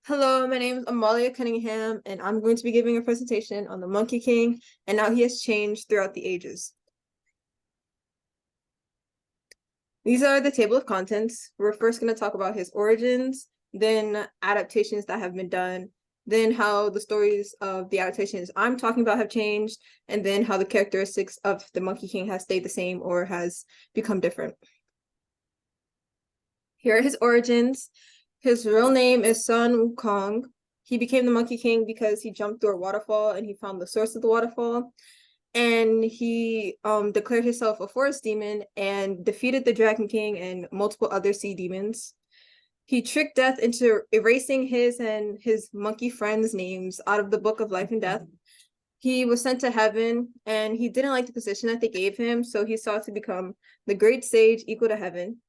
Hello, my name is Amalia Cunningham, and I'm going to be giving a presentation on the Monkey King and how he has changed throughout the ages. These are the table of contents. We're first going to talk about his origins, then adaptations that have been done, then how the stories of the adaptations I'm talking about have changed, and then how the characteristics of the Monkey King has stayed the same or has become different. Here are his origins. His real name is Sun Wukong. He became the Monkey King because he jumped through a waterfall and he found the source of the waterfall. And he declared himself a forest demon and defeated the Dragon King and multiple other sea demons. He tricked death into erasing his and his monkey friends' names out of the Book of Life and Death. He was sent to heaven and he didn't like the position that they gave him, so he sought to become the great sage equal to heaven.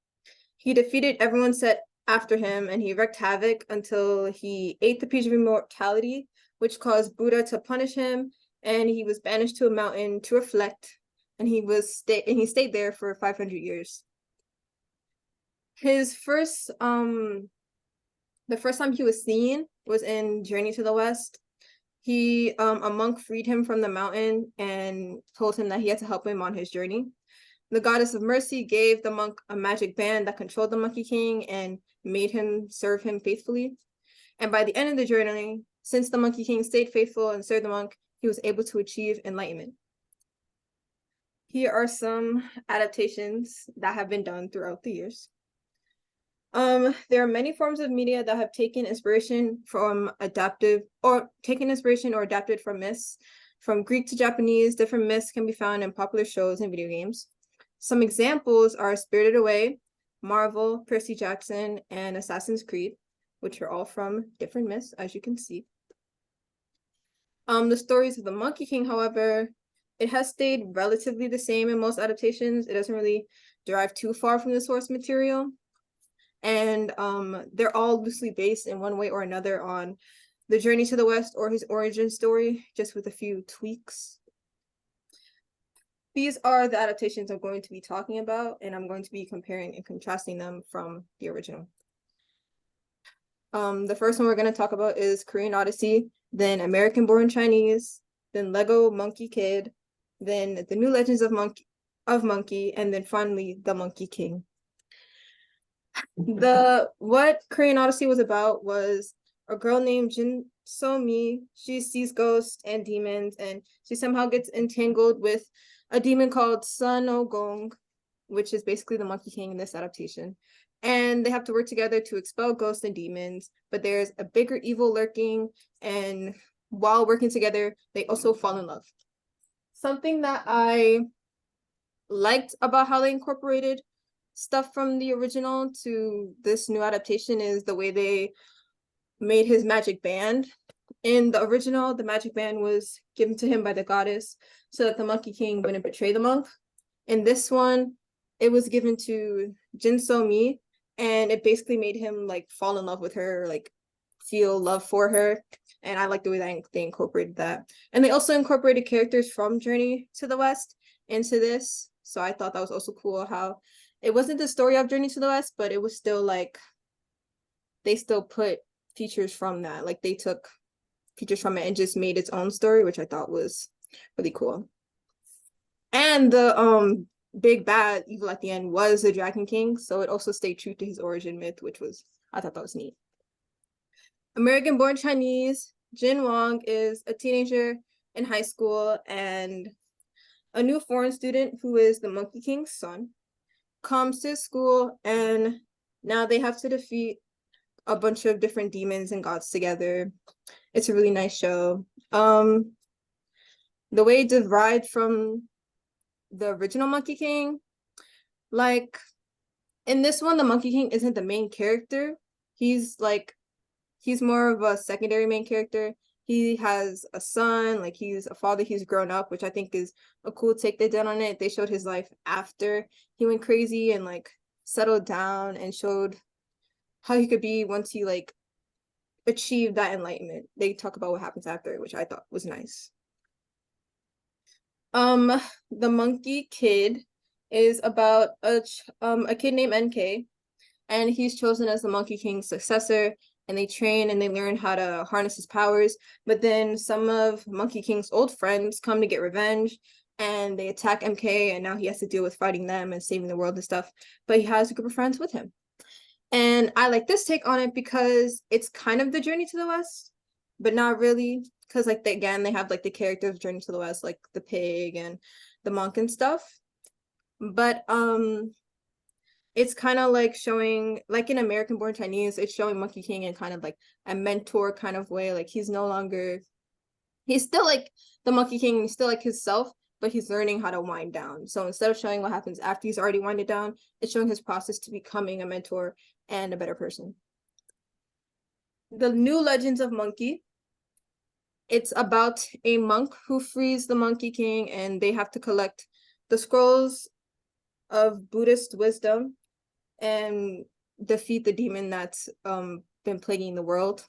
He defeated everyone set after him, and he wreaked havoc until he ate the peach of immortality, which caused Buddha to punish him, and he was banished to a mountain to reflect, and he stayed there for 500 years. His first the first time he was seen was in Journey to the West. A monk freed him from the mountain and told him that he had to help him on his journey. The goddess of mercy gave the monk a magic band that controlled the Monkey King and made him serve him faithfully. And by the end of the journey, since the Monkey King stayed faithful and served the monk, he was able to achieve enlightenment. Here are some adaptations that have been done throughout the years. There are many forms of media that have taken inspiration or adapted from myths. From Greek to Japanese, different myths can be found in popular shows and video games. Some examples are Spirited Away, Marvel, Percy Jackson, and Assassin's Creed, which are all from different myths, as you can see. The stories of the Monkey King, however, it has stayed relatively the same in most adaptations. It doesn't really derive too far from the source material. And they're all loosely based in one way or another on the Journey to the West or his origin story, just with a few tweaks. These are the adaptations I'm going to be talking about, and I'm going to be comparing and contrasting them from the original. The first one we're going to talk about is Korean Odyssey, then American Born Chinese, then Lego Monkey Kid, then The New Legends of Monkey, and then finally The Monkey King. What Korean Odyssey was about was a girl named Jin So-mi. She sees ghosts and demons, and she somehow gets entangled with a demon called Sun Wukong, which is basically the Monkey King in this adaptation. And they have to work together to expel ghosts and demons, but there's a bigger evil lurking, and while working together, they also fall in love. Something that I liked about how they incorporated stuff from the original to this new adaptation is the way they made his magic band. In the original, the magic band was given to him by the goddess so that the Monkey King wouldn't betray the monk. In this one, it was given to Jin So-mi, and it basically made him like fall in love with her, like feel love for her. And I like the way that they incorporated that. And they also incorporated characters from Journey to the West into this. So I thought that was also cool how it wasn't the story of Journey to the West, but it was still like they still put features from that. Like they took features from it and just made its own story, which I thought was really cool. And the big bad evil at the end was the Dragon King, so it also stayed true to his origin myth, which was, I thought that was neat. American Born Chinese, Jin Wong is a teenager in high school and a new foreign student who is the Monkey King's son comes to school, and now they have to defeat a bunch of different demons and gods together. It's a really nice show. The way it derived from the original Monkey King, like in this one, the Monkey King isn't the main character. He's more of a secondary main character. He has a son, like he's a father, he's grown up, which I think is a cool take they did on it. They showed his life after he went crazy and like settled down and showed how he could be once he like achieved that enlightenment. They talk about what happens after, which I thought was nice. The Monkey Kid is about a kid named NK, and he's chosen as the Monkey King's successor, and they train and they learn how to harness his powers. But then some of Monkey King's old friends come to get revenge, and they attack MK, and now he has to deal with fighting them and saving the world and stuff. But he has a group of friends with him. And I like this take on it because it's kind of the Journey to the West, but not really. Because like they have like the characters of Journey to the West, like the pig and the monk and stuff. But it's kind of like showing, like in American Born Chinese, it's showing Monkey King in kind of like a mentor kind of way. Like he's still like the Monkey King, he's still like himself, but he's learning how to wind down. So instead of showing what happens after he's already winded down, it's showing his process to becoming a mentor and a better person. The New Legends of Monkey. It's about a monk who frees the Monkey King, and they have to collect the scrolls of Buddhist wisdom and defeat the demon that's been plaguing the world.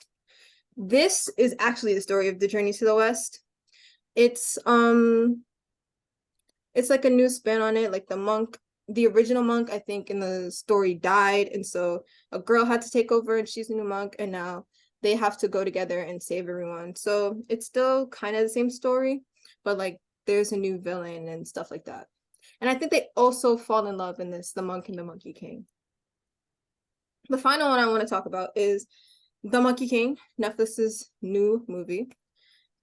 This is actually the story of the Journey to the West. It's like a new spin on it. Like the original monk, I think in the story died, and so a girl had to take over, and she's a new monk, and now they have to go together and save everyone. So it's still kind of the same story, but like there's a new villain and stuff like that. And I think they also fall in love in this, the monk and the Monkey King. The final one I want to talk about is The Monkey King, Netflix's new movie.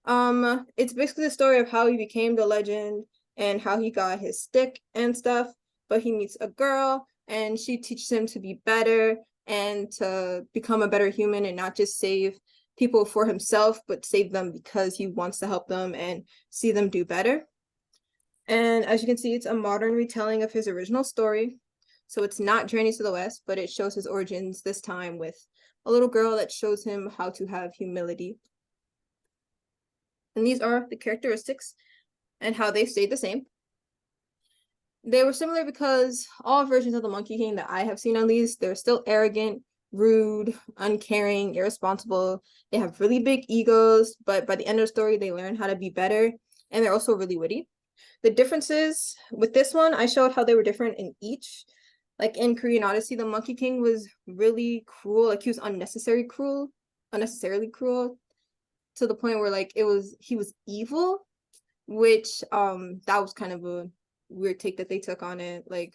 It's basically the story of how he became the legend and how he got his stick and stuff, but he meets a girl and she teaches him to be better and to become a better human and not just save people for himself, but save them because he wants to help them and see them do better. And as you can see, it's a modern retelling of his original story. So it's not Journey to the West, but it shows his origins this time with a little girl that shows him how to have humility. And these are the characteristics and how they stayed the same. They were similar because all versions of the Monkey King that I have seen, at least, they're still arrogant, rude, uncaring, irresponsible. They have really big egos, but by the end of the story, they learn how to be better, and they're also really witty. The differences with this one, I showed how they were different in each. Like in Korean Odyssey, the Monkey King was really cruel. Like he was unnecessarily cruel to the point where like he was evil, which that was kind of a weird take that they took on it. Like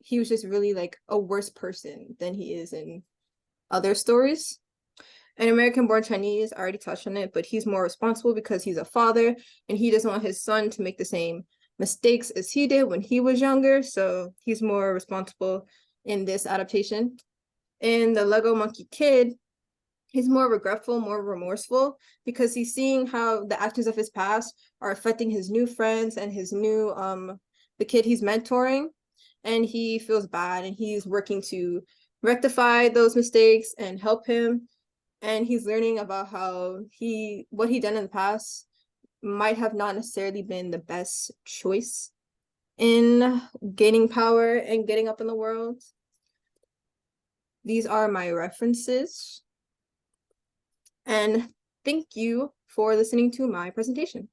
he was just really like a worse person than he is in other stories. In American Born Chinese, I already touched on it, but he's more responsible because he's a father and he doesn't want his son to make the same mistakes as he did when he was younger. So he's more responsible in this adaptation. In the Lego Monkey Kid, he's more regretful, more remorseful, because he's seeing how the actions of his past are affecting his new friends and his new the kid he's mentoring, and he feels bad and he's working to rectify those mistakes and help him. And he's learning about how what he done in the past might have not necessarily been the best choice in gaining power and getting up in the world. These are my references. And thank you for listening to my presentation.